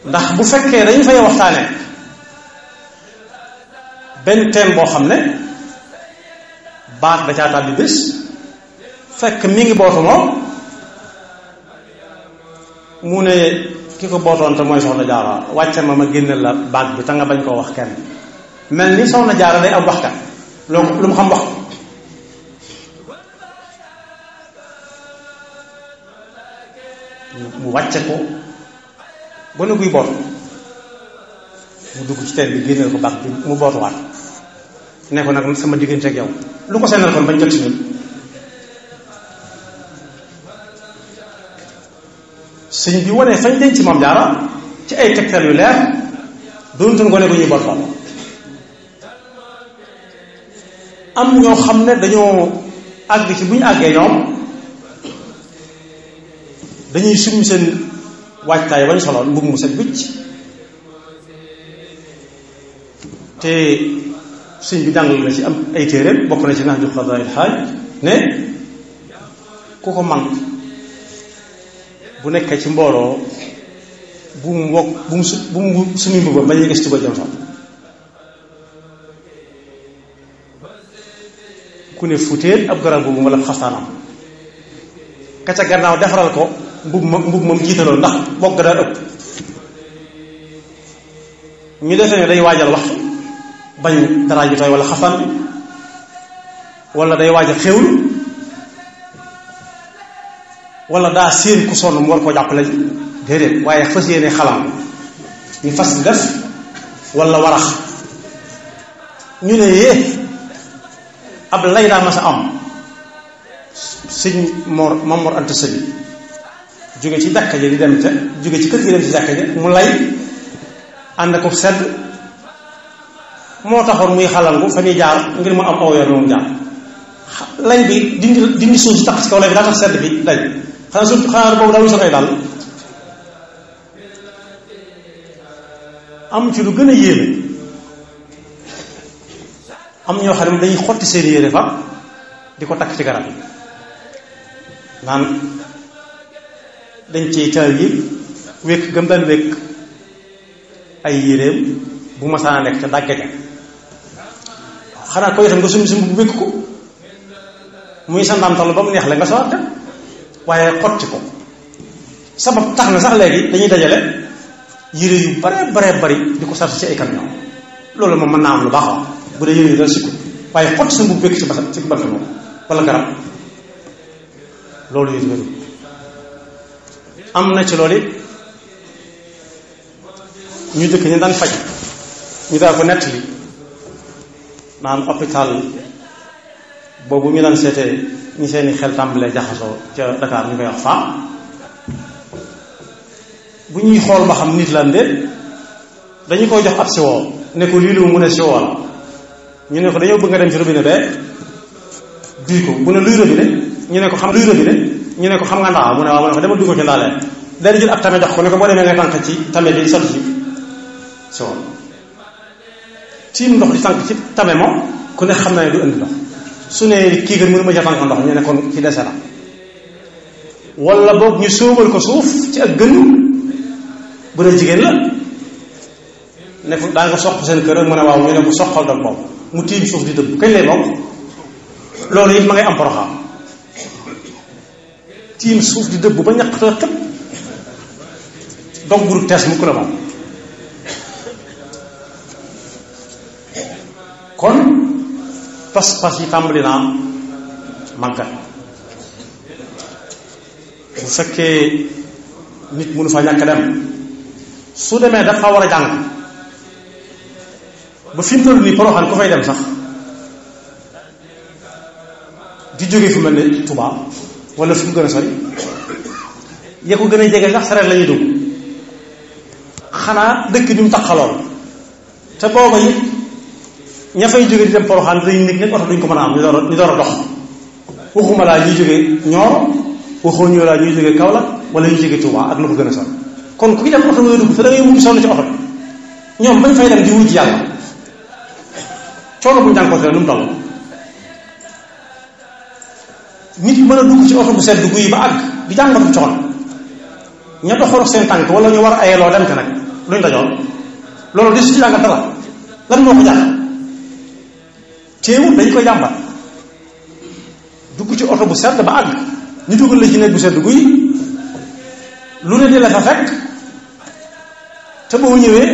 ndax bu fekkee dañu fay waxtaane benn thème boo xam ne baat da caa tàbbi bés fekk mi ngi bootu moom mu ne ki ko bootoon te mooy soxna Jaara wàcce ma génneel la baat bi te nga bañ koo wax kenn mel ni soxna Jaara day am waxkat lu mu xam wax mu wàcce ko ba ne guy boot mu dugg ci teen bi génneel ko baat bi mu bootuwaat ne ko nag sama diggante ak yow lu ko seenal kon bañ jot si ñun sëñ bi wane fañ denc Maam Jaara ci ay tegtal yu leer doontoon ko ne ko ñuy boot lool am ñoo xam ne dañoo àgg ci bu ñu àggee ñoom dañuy summi seen waajtaay wañ soloon mbubb mu set wicc te sëñ bi jàngal la ci am ay téeréem bokk na ci Nahju Qadaa'il Haaj ne ku ko man bu nekkee ci mbooloo bu mu wokk bu mu sumi mbubbam bañ a gis tuba jëm sax ku ne futéet ab garab boobu wala xastaanam ka ca gannaaw defaral ko mbub moom jiitaloon ndax bokk daa ëpp ñu defee ne day waajal waxtu bañ dara ju tooy wala xafaan bi wala day waajal xewlu wala daa séen ku sonn mu war koo jàppale ji déedéet waaye fas yéene xalam ñu fas di def wala warax ñu ne yee ab lay daa mas a am sëñ Mor Anta Sali jóge ci jàkka ji di dem ca jóge ci kër gi dem ci jàkka ji mu lay ànd ko sedd moo taxoon muy xalangu fa muy jaar ngir mu am aw yoon moom jaar lay bi dindi suuf si tax ci kaw lay bi daa tax sedd bi lay xanaa surtout xanaa boobu daal sol ay daal am ci lu gën a yéeme am ñoo xam ne dañuy xotti seen yére fa di ko takk ci garab yi naan dañ ciy taal yi wékk gëm daan wékk ay yéreem bu masaana nekk ca dàgge ja xanaa ko itam nga summi summi bu wékk ko muy sa ndamtalu ba mu neex la nga sawat dem waaye xotti ko sabab tax na sax léegi dañuy dajale yére yu bare bare bari di ko sarti ci ay camion loolu moom mën naa am lu baax bu dee yére yu dal sikku waaye xotti sa mbubb wékk ci bant moom wala garab loolu yéen wéru am na ci loolu ñu dëkk ñu daan faj ñu daal ko nettali naan hôpital boobu ñu daan seetee ñi seeni xel tàmbalee jaxasoo ca Dakar ñu koy wax faam bu ñuy xool ba xam nit lan de dañu koy jox ab siwoo ne ko lii lu mu ne siwoo la ñu ne ko dañoo bëgg nga dem ci robinet bee duy ko bu ne luy robinet ñu ne ko xam luy robinet ñu ne ko xam nga ndaa mu ne waaw mu ne ko demal duy ko ci ndaalee dañu jël ab tame jox ko ne ko boo demee nga tànk ci tame bi sotti ci siwoo tiim ndox di tànk ci tame moom ku ne xam na ne du indi ndox su ne kii gën mënu ma ca tànk ndox ñu ne kon ci dese la wala boog ñu sóobal ko suuf ci ak gën bu dee jigéen la ne ko daa nga soq seen kër mu ne waaw ñu ne ko soqal dog boobu mu tiim suuf di dëbb kañ lay bokk loolu it ma ngay am poroxaam tiim suuf di dëbb ba ñaq te xëpp dog buru tees mukk la moom kon pas-pas yi tàmbali naa màggat bu fekkee nit mënu fa ñàkk dem su demee dafa war a jàng ba fi mu toll nii Porokhane ku fay dem sax di jóge fu mel ne Touba wala fu mu gën a sori ya ko gën a jege sax sareet la ñuy dugg xanaa dëkk bi mu taxaloon te booba it ña fay jóge di dem Porokhane dañu nekk nekk oto duñ ko mën a am ñu door a dox waxuma laa ñuy jóge Nioro waxoo ñu laa ñuy jóge Kaolack wala ñuy jóge Touba ak lu ko gën a sori kon ku dem oto ngay dugg te da ngay mujj sonn ci oto ñoom bañ fay dem di wujj yàlla coono bu ñu jànkoonte nu mu toll nit mën a dugg ci oto bu sedd guy ba àgg di jàngatu coono ña doxal seen tànk wala ñu war a ayeloo dem te nag luñ dajoon loolu di su jàngat dara lan moo ko jàpp teewul dañ koy jàmbat dugg ci oto bu sedd ba àgg ñu dugal la ci néeg bu sedd guy lu ne di la fa fekk te boo ñëwee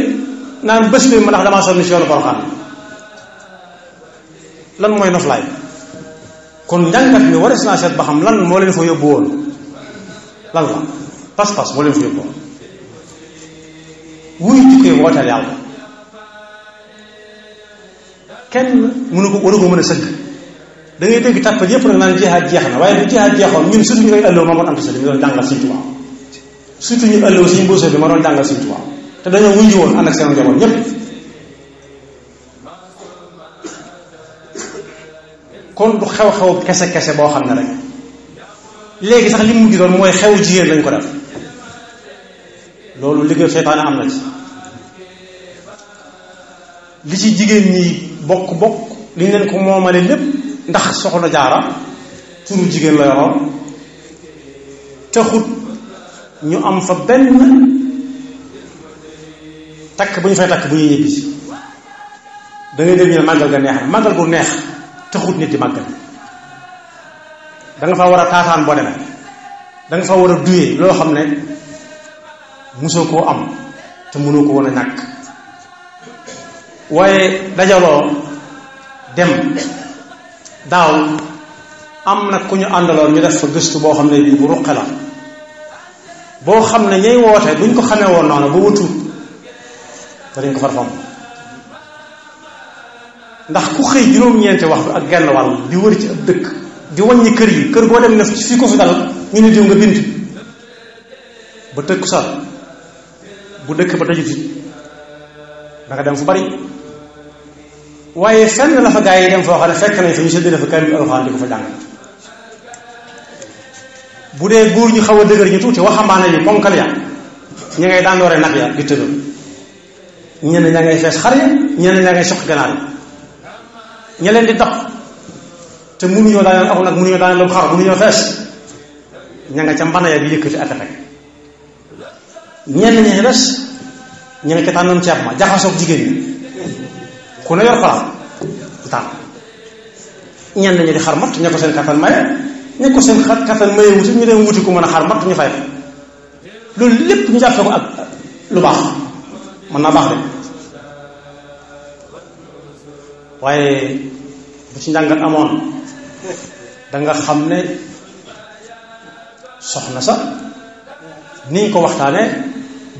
naan bés bi ma ndax damaa sonn ci yoonu Porokhane lan mooy noflaay kon njàngat mi warees naa seet ba xam lan moo leen fa yóbbu woon lan la pas-pas moo leen fa yóbbu woon wuy jukkee wooteel yàlla kenn mënu ko waru ko mën a sëgg da ngay dégg tàppal yépp nag naan jihaad jeex na waaye bu jihaad jeexoon ñun surtout ñu koy ëllëw ma moon am sali mi doon jàngal Sëñ Tuubaa surtout ñu ëllëw suñu mbóosoo bi ma doon jàngal Sëñ Tuubaa te dañoo wuyu woon ànd ak seen njaboot ñépp kon du xew-xew kese boo xam ne rek léegi sax li mu mujj doon mooy xew jigéen lañ ko def loolu liggéey seytaane am na ci li ci jigéen ñi bokk li ñu leen ko moomale lépp ndax soxna jaara turu jigéen la yoroon taxut ñu am fa benn takk bu ñu fay takk bu ñuy ñibbisi da ngay dégg ñu ne màggal ga neex na màggal gu neex taxut nit di màggal da nga fa war a taataan boo demee da nga fa war a duyee loo xam ne mosoo koo am te mënoo ko woon a ñàkk waaye dajaloo dem daaw am na ku ñu àndaloon ñu def fa gëstu boo xam ne bii bu ruqe la boo xam ne ñay woote buñ ko xamee woon noonu ba wëtuut danañ ko farfam ndax ku xëy juróom-ñeenti waxtu ak genn wàll di wër ci ab dëkk di wàññi kër yi kër goo dem ne fii ko fi dal ñu ne diw nga bind ba tëkku sal bu dëkk ba tëjuti da nga dem fu bari waaye fenn la fa gaa yi dem foo xam ne fekk nañ fa ñu séddale fa kër bi alxuraan di ko fa jàng bu dee góor ñu xaw a dëgër ñu tuuti waxambaane yi ponkal ya ña ngay daan doore nag ya di tëral ñenn ña ngay fees xar ya ñenn ña ngay soq ganaar yi ña leen di dab te mënuñoo daaneel aw nag mënuñoo daaneel lu xar mënuñoo fees ña nga ca mbana ya bi yëkkati ak a teg ñenn ñi des ña nga ca tànnoon ceeb ma jaxasoog jigéen ñi ku ne yor palaat tànn ñenn ñi di xar mat ña ko seen kattan maye ña ko seen kattan maye wuti ñu dem wuti ku mën a xar mat ñu fay loolu lépp ñu jàppee ko ak lu baax mën naa baax de waaye bu ci njàngat amoon danga xam ne soxna sa niñ ko waxtaane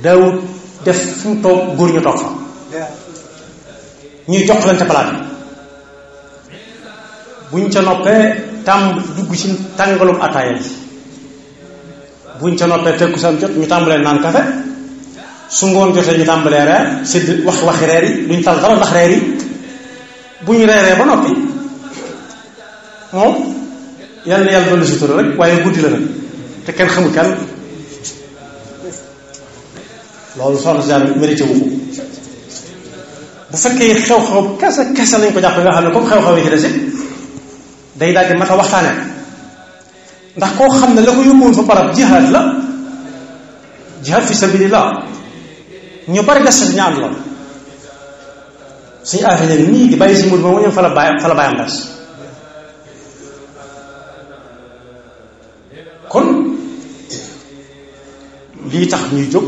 daawut def fu mu toog góor ñu toog fa ñuy joxlante palaat bi buñ ca noppee dugg ci tàngalum ataaya bi buñ ca noppee tekkusaan jot ñu tàmbalee naan kafe su ngoon jotee ñu tàmbalee reer sédd waxi reer yi duñ tal dara ndax reer yi bu ñu reeree ba noppi moom yàlla na yàlla dolli sutura rek waaye guddi la nag te kenn xamul kenn loolu soxna si daal mérité wu ko bu fekkee xew-xew kese lañ ko jàpp nga xam ne comme xew-xew yi ci des day daal di mat a waxtaane ndax koo xam ne la ko yóbbuwoon fa barab jihaad la jihaad fi sabilillah ñu bari des sa ñaan lool suñu affaire yi nii di bàyyi si mud moom ñoom fa la bàyyam des kon lii tax ñuy jóg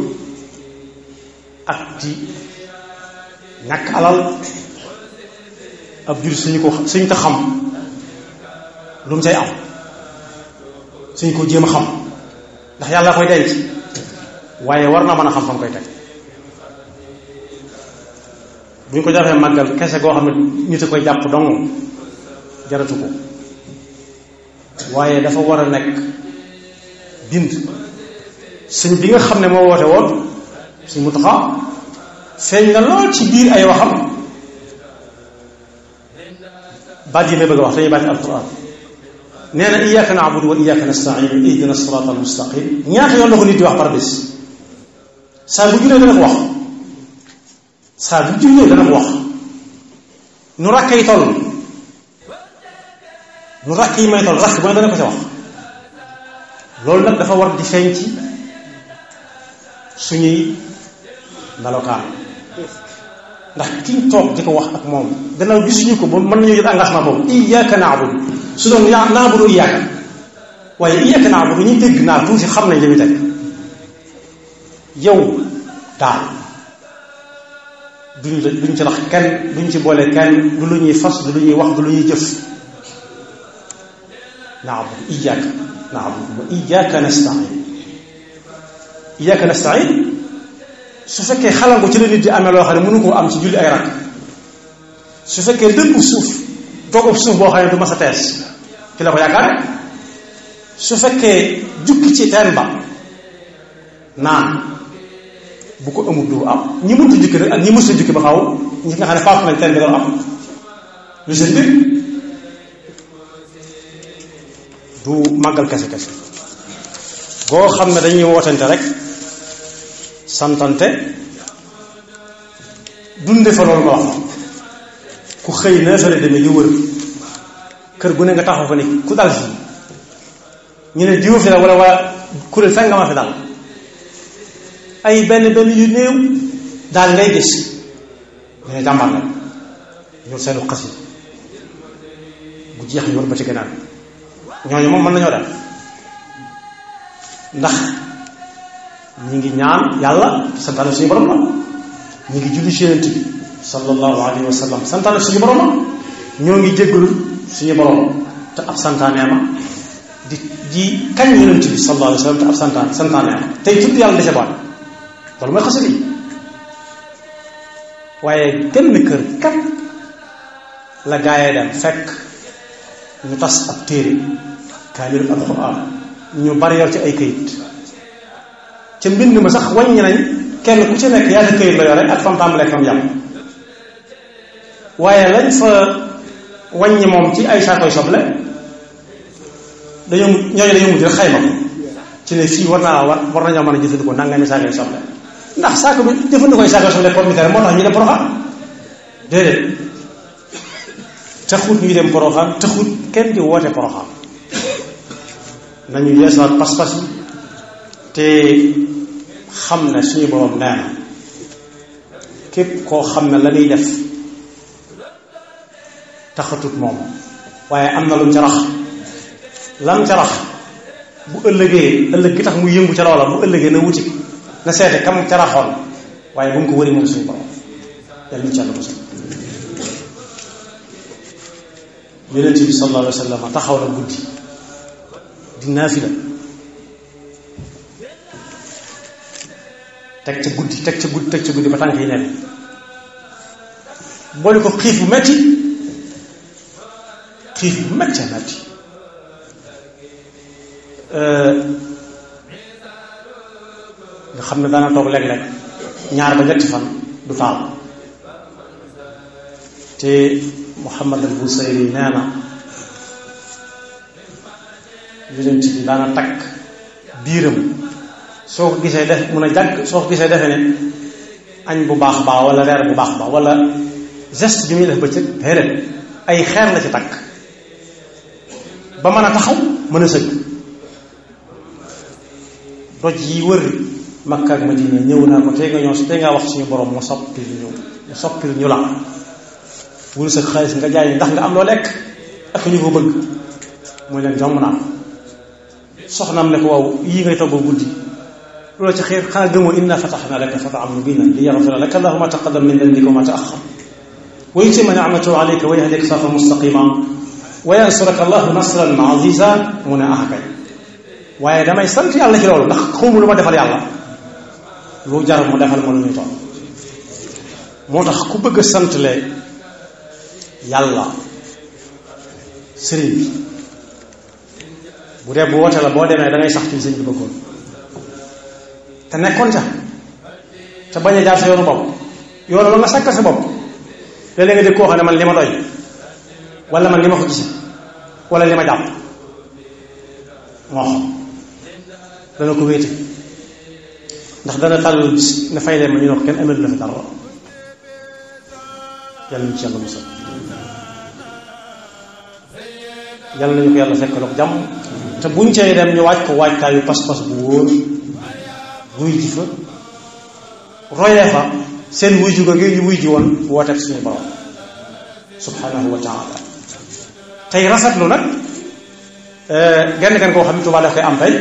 ak di ñàkk alal ab jur suñu ko xam lu mu say am suñu ko jéem a xam ndax yàlla koy denc waaye war naa mën a xam fa mu koy teg bu ñu ko jàppee màggal kese goo xam ne nit a koy jàpp dong jaratu ko waaye dafa war a nekk bind sëñ bi nga xam ne moo woote woon suñ mu taxa feeñ na lool ci biir ay waxam baat yi may bëgg a wax dañuy baati alquran nee na iyyaka na'budu wa iyyaka nasta'in ihdina sirata almustaqim ñaata yoon la ko nit di wax par bés saa bu jullee dana ko wax saa bu jullee dana ko wax nu rakk yi toll nu rakk yi may toll rakk bu ne dana ko ca wax loolu nag dafa war di feeñ ci suñuy melokaan ndax kiñ toog di ko wax ak moom gannaaw gisuñu ko ba mën nañu jël engagement boobu iyyaka na'budu su doon na'budu iyyaka waaye iyyaka na'budu ñu dégg naa tuuti xam nañ li muy teg yow daal duñ ci rax kenn duñ ci boole kenn du lu ñuy fas du lu ñuy wax du lu ñuy jëf na'budu iyyaka na'budu wa iyyaka nasta'in iyyaka nasta'in su fekkee xalal ko ci la nit di amee loo xam ne mënu koo am ci julli ay rakk su fekkee dëggu suuf toogub suuf boo xam ne du mas a tees ci la ko yaakaar su fekkee jukki ci teen ba naan bu ko amul du am ñi mënta jukki nag ak ñi mësta jukki ba xaw ñi nga xam ne faatu nañ teen bi doon am lu seen mbir du màggal kese kese goo xam ne dañuy wootante rek santante dunde fa loolu nga wax ku xëy na fa la demee di wër kër gu ne nga taxaw fa ni ku dal fii ñu ne diwa fi la wala kuréel fekk nga ma fi dal ay benn yu néew daal ngay gis ñu ne jàmbar la ñoo seenu xasi bu jeex ñu war ba ci gannaaw ñooñu moom mën nañoo def ndax ñi ngi ñaan yàlla santaane suñu borom la ñi ngi julli ci Yonent bi sallallahu alayhi wa sallam santaane suñu borom la ñoo ngi jéggalu suñu borom te ab santaaneema di kañ Yonent bi sallallahu alayhi wa sallam te ab santaaneema tey tudd yàlla dese baat loolu mooy xasida yi waaye genn kër kat la gaayee dem fekk ñu tas ab téere kaamilu alxuraan ñu bari yor ci ay këyit ca mbind ma sax wàññi nañ kenn ku ci nekk yaa këyit la yore ak fam tàmbalee fam yàpp waaye lañ fa wàññi moom ci ay saakoy soble ñooñu dañoo mujj rek xayma ko ci ne fii war nañoo mën a jëfandikoo nangami saakoy soble ndax saako bi jëfandikoo saakoy soble pommitère moo tax ñu dem Porokhane déedéet taxut ñu dem Porokhane taxut kenn di woote Porokhane nañu yeesaat pas-pas yi te xam ne suñu borom nee na képp koo xam ne la muy def taxatut moom waaye am na lu mu ca rax lam ca rax bu ëllëg gi tax muy yëngu ca loola bu ëllëgee na wuti na seete kam ca raxoon waaye bu mu ko wëri moom suñu borom yàlla ñu ci àll ko sax Yonent bi sallallahu alayhi wa sallam taxaw na guddi di naafila teg ca guddi ba tànk yi neen boole ko xiif bu metti nga xam ne daana toog léeg-léeg ñaar ba ñetti fan du taal te Muhammad al-Busayri nee na Yonent bi daana takk biiram soo ko gisee def mun a jàgg soo ko gisee defe ne añ bu baax baa wala reer bu baax baa wala geste bi muy def ba cëg déedéet ay xeer la ci takk ba mën a taxaw mën a sëgg doj yi wër Makka ak Madina ñëw naa ko tey nga wax suñu borom mu soppil ñu la wul sa xaalis nga jaay ndax nga am loo lekk ak ñu ko bëgg muy leen jomm naa soxnaam ne ko waaw yii ngay togg guddi loolu ci xeer xanaa gëmoo inna fataxna laka fathan mubinan li yaxfira laka allahu ma taqaddama min dambika wa ma taaxar wa yutimma ni'matahu alayka wa yahdika siratan mustaqima wa yansuraka allahu nasran aziza mu ne kay waaye damay sant yàlla ci loolu ndax xawma lu ma defal yàlla lu jar mu defal ma lu ñuy toll moo tax ku bëgg a santle yàlla sëriñ bi bu dee bu woote la boo demee da ngay sax ci sëriñ bi bëggoon te nekkoon ca te bañ a jaar sa yoonu bopp yoonu la nga sàkkal sa bopp léeg-léeg nga dégg koo xam ne man li ma doy wala man li ma ko gise wala li ma jàpp moo xam dana ko wéete ndax dana tàllal bis ne fay leen ma ñu ne ko kenn amelu la fi dara yàlla ñu ci yàlla musal yàlla nañu ko yàlla fekk look jàmm te buñ cay dem ñu waaj ko waajtaayu pas-pas bu wóor buy ji fa royee fa seen wuy ju gi ñu wuy ji woon wooteeg suñu borom subhanahu wa taala tey rafetlu nag genn gan koo xam ne Tuubaa daf koy am tey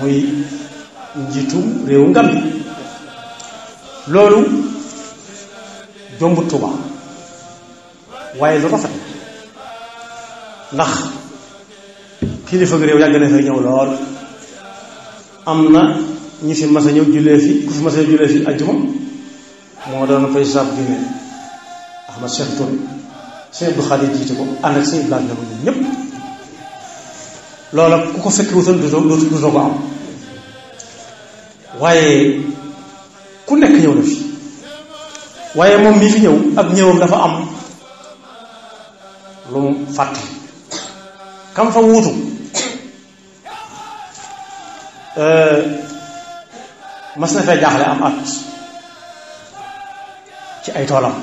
muy njiitum réewu Gàmbi loolu jombut Tuubaa waaye lu rafet ndax kilifa gi réew yàgg na fay ñëw lool am na ñi fi mas a ñëw jullee fi ku fi mas a jullee fi ajjuma moo doon président bu Guinée Ahmad Cheikh Touré sëñ Abdou Khadir jiite ko ànd ak sëñ Ibrahima ñoom ñëpp loola ku ko fekk wutoon dutoo ko am waaye ku nekk ñëw na fi waaye moom mii fi ñëw ab ñëwam dafa am lu mu fàtte kam fa wuutu mas na fee jaaxle am at ci ay toolam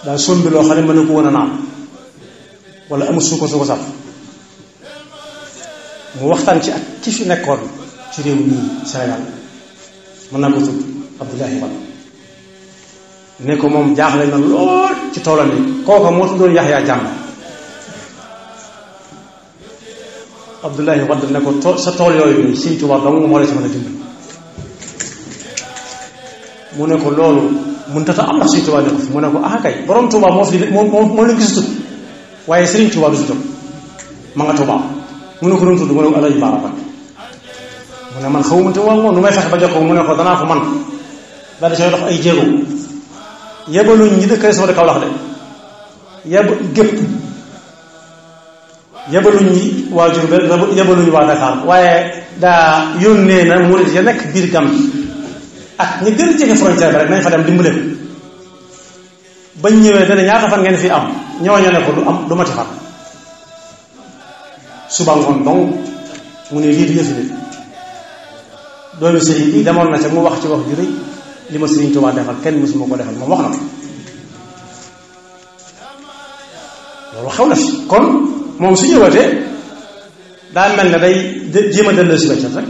daal sombi loo xam ne mën na ko woon a naan wala amul su ko saf mu waxtaan ci ak ki fi nekkoon ci réew mii Sénégal mën naa ko tudd Abdoulaye Wade ne ko moom jaaxle na lool ci toolam yi kooka moo tuddoon Yaxya Jàmme Abdoulaye Wade ne ko sa tool yooyu nii Sëñ Tuubaa dong moo la ci mën a dimbali mu ne ko loolu mun tata am ndax Sëñ Tuubaa ne ko fi mu ne ko ah kay borom Tuubaa moo fi moo leen gisatut waaye Sëriñ Tuubaa du si jóg ma nga Tuubaa mu ne ko doon tudd mu ne ko Alaaji Baara Mbàkke mu ne man xawma te waa moom nu may fexe ba jox ko mu ne ko danaa ko man daal di sooy dox ay jéego yebaluñ ñi dëkk sama Kawlax de yebaluñ ñi waa Jurbel yebaluñ waa Dakar waaye daa yónnee na murid ya nekk biir Gàmbi ak ñi gën a jege frontière bi rek nañ fa dem dimbale ko bañ ñëwee dana ñaata fan ngeen fi am ñooñu ne ko du mati fan suba ngoon dong mu ne lii du yëfi nit doomi sëriñ bi demoon na ca mu wax ci wax ju rëy li ma Sëriñ Tuubaa defal kenn mësuma ko defal moom wax na ko loolu xew na fi kon moom su ñëwatee daa mel ne day jéem a delloo si bëccëg rek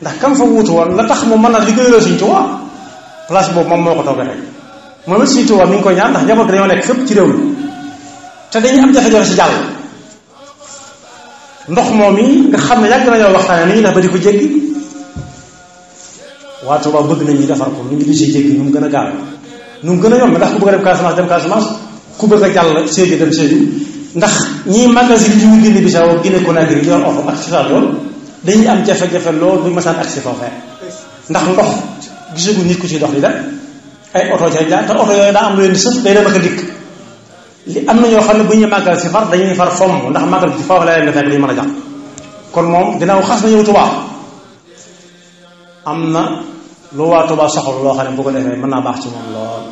ndax kam fa wuutu woon la tax mu mën a liggéeyaloo Sëriñ Tuubaa place boobu moom moo ko toogee tey moom it Sëriñ Tuubaa mi ngi koy ñaan ndax njaboot dañoo nekk fépp ci réew mi te dañuy am jafe-jafe si jàll ndox moom yi nga xam ne yàgg nañoo waxtaane ni ñuy def ba di ko jéggi waa Tuubaa bëgg nañ ñu defar ko nu ñu gisee jéggi nu mu gën a gaaw nu mu gën a yomb ndax ku bëgg a dem Casamance ku bëgg a jàll Sédhiou dem Sédhiou ndax ñii magasin yi ñu Guinée Bissau Guinée Conakry yor oto ak ci yoon dañuy am jafe-jafe loolu bu masaan agsi foofee ndax ndox gisagu nit ku ci dox di dem ay oto ca jaar te oto yooyu daa am lu leen di sëf day dem ak a dikk li am na ñoo xam ne bu ñuy màggal si far dañuy far fomm ndax màggal ci foofu la leen di fekk dañu mën a jàpp kon moom ginnaaw xas na ñëw Tuubaa am na lu waa Tuubaa soxla loo xam ne bu ko defee mën naa baax ci moom lool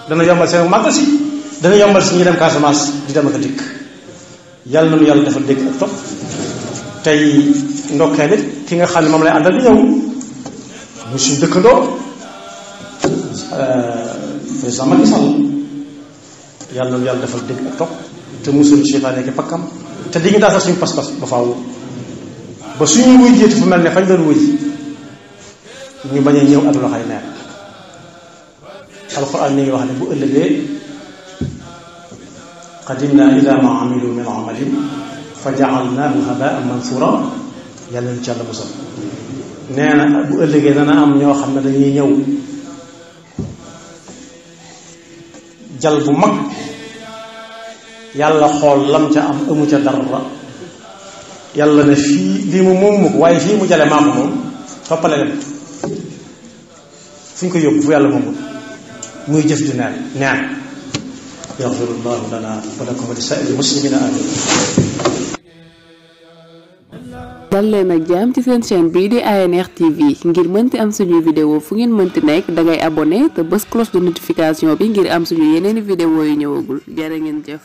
dana yombal seen màggal si dana yombal si ñi dem Casamance di dem ak a dikk yàlla nañu yàlla defal dégg ak topp tey ndokkeel it ki nga xam ne moom lay àndal di ñëw mu suñu dëkkandoo président Macky Sall yàlla nañu yàlla defal dégg ak topp te musul seytaane ki pakkam te di ñu daasal suñu pas-pas ba faaw ba suñu wuy jiitu fu mel ne fañ doon wuy ñu bañ a ñëw ak loxoy neen alxuraan mi ngi wax ne bu ëllëgee qadimna ila ma amilu min amalin fa jaalnaahu habaan mansura yàlla ñu ci yàlla musal nee na bu ëllëgee dana am ñoo xam ne dañuy ñëw jal bu mag yàlla xool lam ca am amu ca dara yàlla ne fii lii mu moom mu ko waaye fii mu jale maa ko moom toppale leen fu ñu ko yóbbu fu yàlla moomul muy jëf ju neen yaxfirullahu lana wa lakum wa li saa'iril muslimina amin dal leen ak jàmm ci seen chaîne bii di ANR TV ngir mënti am suñuy vidéo fu ngeen mënti nekk dangay abonné te bës cloche de notification bi ngir am suñu yeneeni vidéo yu ñëwagul jërë ngeen jëf